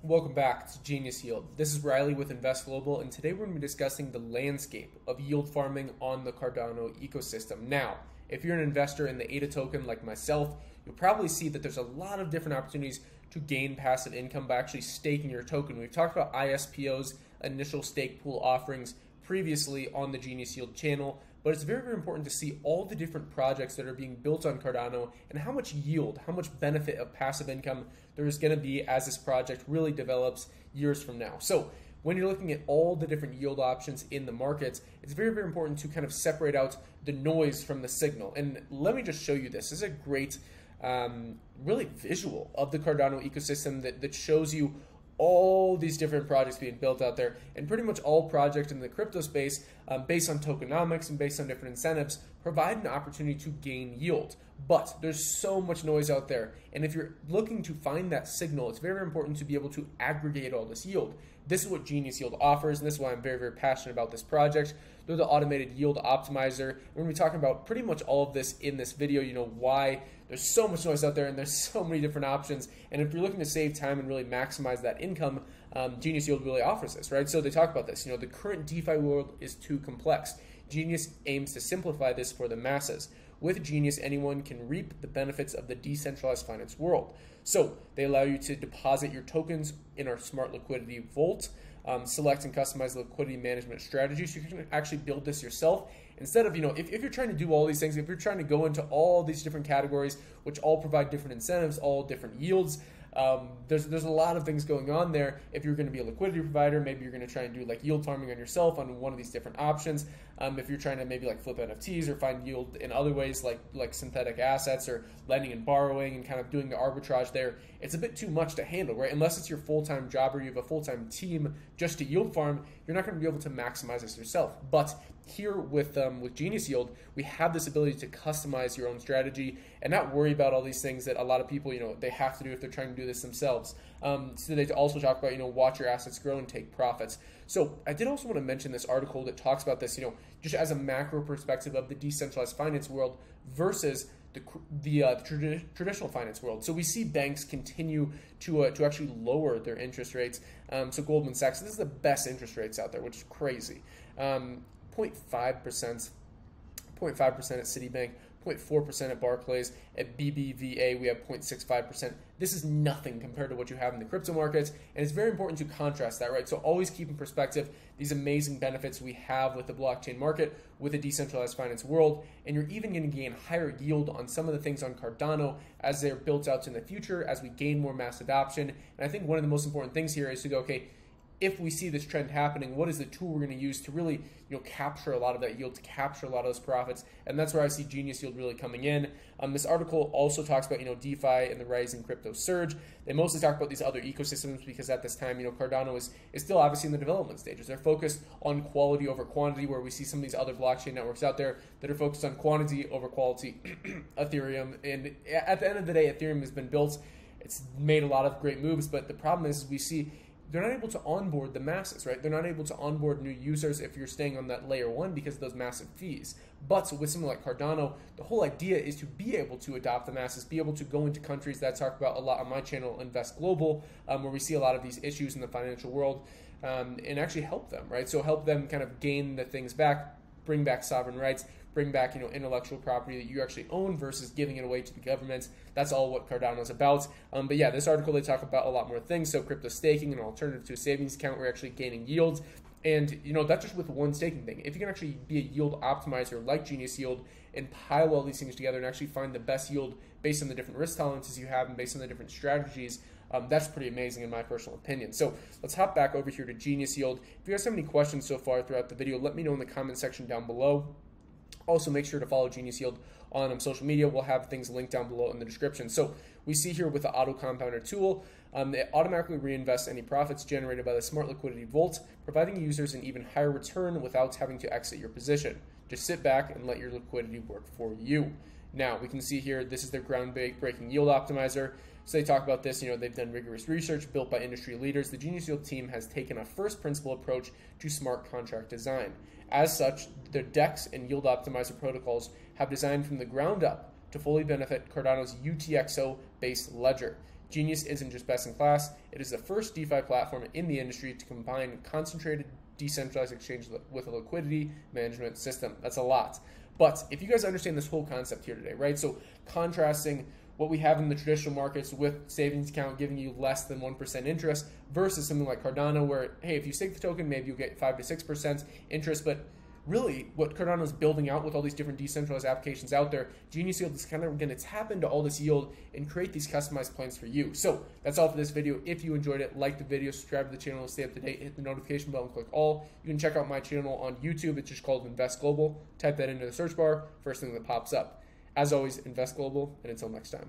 Welcome back to Genius Yield. This is Riley with Invest Global, and today we're going to be discussing the landscape of yield farming on the Cardano ecosystem. Now, if you're an investor in the ADA token like myself, you'll probably see that there's a lot of different opportunities to gain passive income by actually staking your token. We've talked about ISPOs, initial stake pool offerings, previously on the Genius Yield channel, but it's very, very important to see all the different projects that are being built on Cardano and how much yield, how much benefit of passive income there is going to be as this project really develops years from now. So when you're looking at all the different yield options in the markets, it's very, very important to kind of separate out the noise from the signal. And let me just show you this. This is a great, really visual of the Cardano ecosystem that shows you all these different projects being built out there, and pretty much all projects in the crypto space, based on tokenomics and based on different incentives, provide an opportunity to gain yield. But there's so much noise out there, and if you're looking to find that signal, it's very, very important to be able to aggregate all this yield. This is what Genius Yield offers, and this is why I'm very, very passionate about this project. They're the automated yield optimizer. We're going to be talking about pretty much all of this in this video, why there's so much noise out there and there's so many different options. And if you're looking to save time and really maximize that income, Genius Yield really offers this, right? So they talk about this. The current DeFi world is too complex. Genius aims to simplify this for the masses. With Genius, anyone can reap the benefits of the decentralized finance world. So they allow you to deposit your tokens in our smart liquidity vault, select and customize the liquidity management strategy, so you can actually build this yourself. Instead of, if you're trying to do all these things, if you're trying to go into all these different categories, which all provide different incentives, all different yields, there's a lot of things going on there. If you're going to be a liquidity provider, maybe you're going to try and do like yield farming on yourself on one of these different options. If you're trying to maybe like flip NFTs or find yield in other ways like synthetic assets or lending and borrowing and kind of doing the arbitrage there, it's a bit too much to handle, right? Unless it's your full-time job or you have a full-time team just to yield farm, you're not going to be able to maximize this yourself. But here with Genius Yield, we have this ability to customize your own strategy and not worry about all these things that a lot of people, they have to do if they're trying to do this themselves. So they also talk about, watch your assets grow and take profits. So I did also want to mention this article that talks about this, just as a macro perspective of the decentralized finance world versus the traditional finance world. So we see banks continue to actually lower their interest rates. So Goldman Sachs, this is the best interest rates out there, which is crazy. 0.5% at Citibank, 0.4% at Barclays. At BBVA, we have 0.65%. This is nothing compared to what you have in the crypto markets, and it's very important to contrast that, right? So always keep in perspective these amazing benefits we have with the blockchain market, with the decentralized finance world, and you're even going to gain higher yield on some of the things on Cardano as they're built out in the future, as we gain more mass adoption. And I think one of the most important things here is to go, okay, if we see this trend happening, what is the tool we're going to use to really, capture a lot of that yield, to capture a lot of those profits? And that's where I see Genius Yield really coming in. This article also talks about, DeFi and the rising crypto surge. They mostly talk about these other ecosystems because at this time, Cardano is still obviously in the development stages. They're focused on quality over quantity, where we see some of these other blockchain networks out there that are focused on quantity over quality. Ethereum, and at the end of the day, Ethereum has been built. It's made a lot of great moves, but the problem is we see they're not able to onboard the masses, right? They're not able to onboard new users if you're staying on that layer one because of those massive fees. But with something like Cardano, the whole idea is to be able to adopt the masses, be able to go into countries that I talk about a lot on my channel, Invest Global, where we see a lot of these issues in the financial world, and actually help them, right? So help them kind of gain the things back, bring back sovereign rights, bring back intellectual property that you actually own versus giving it away to the government. That's all what Cardano is about. But yeah, this article, they talk about a lot more things. So crypto staking, an alternative to a savings account, we're actually gaining yields. And that's just with one staking thing. If you can actually be a yield optimizer like Genius Yield and pile all these things together and actually find the best yield based on the different risk tolerances you have and based on the different strategies, that's pretty amazing in my personal opinion. So let's hop back over here to Genius Yield. If you guys have any questions so far throughout the video, let me know in the comment section down below. Also, make sure to follow Genius Yield on social media. We'll have things linked down below in the description. So we see here with the auto compounder tool, it automatically reinvests any profits generated by the smart liquidity vault, providing users an even higher return without having to exit your position. Just sit back and let your liquidity work for you. Now, we can see here, this is their groundbreaking yield optimizer. So they talk about this, they've done rigorous research built by industry leaders. The Genius Yield team has taken a first principle approach to smart contract design. As such, their DEX and yield optimizer protocols have designed from the ground up to fully benefit Cardano's UTXO-based ledger. Genius isn't just best in class, it is the first DeFi platform in the industry to combine concentrated decentralized exchange with a liquidity management system. That's a lot. But if you guys understand this whole concept here today, right? So contrasting what we have in the traditional markets with savings account giving you less than 1% interest versus something like Cardano where, hey, if you stake the token, maybe you'll get 5 to 6% interest, but really what Cardano is building out with all these different decentralized applications out there, Genius Yield is kind of going to tap into all this yield and create these customized plans for you. So that's all for this video. If you enjoyed it, like the video, subscribe to the channel to stay up to date, hit the notification bell and click all. You can check out my channel on YouTube. It's just called Invest Global. Type that into the search bar, first thing that pops up. As always, invest global, and until next time.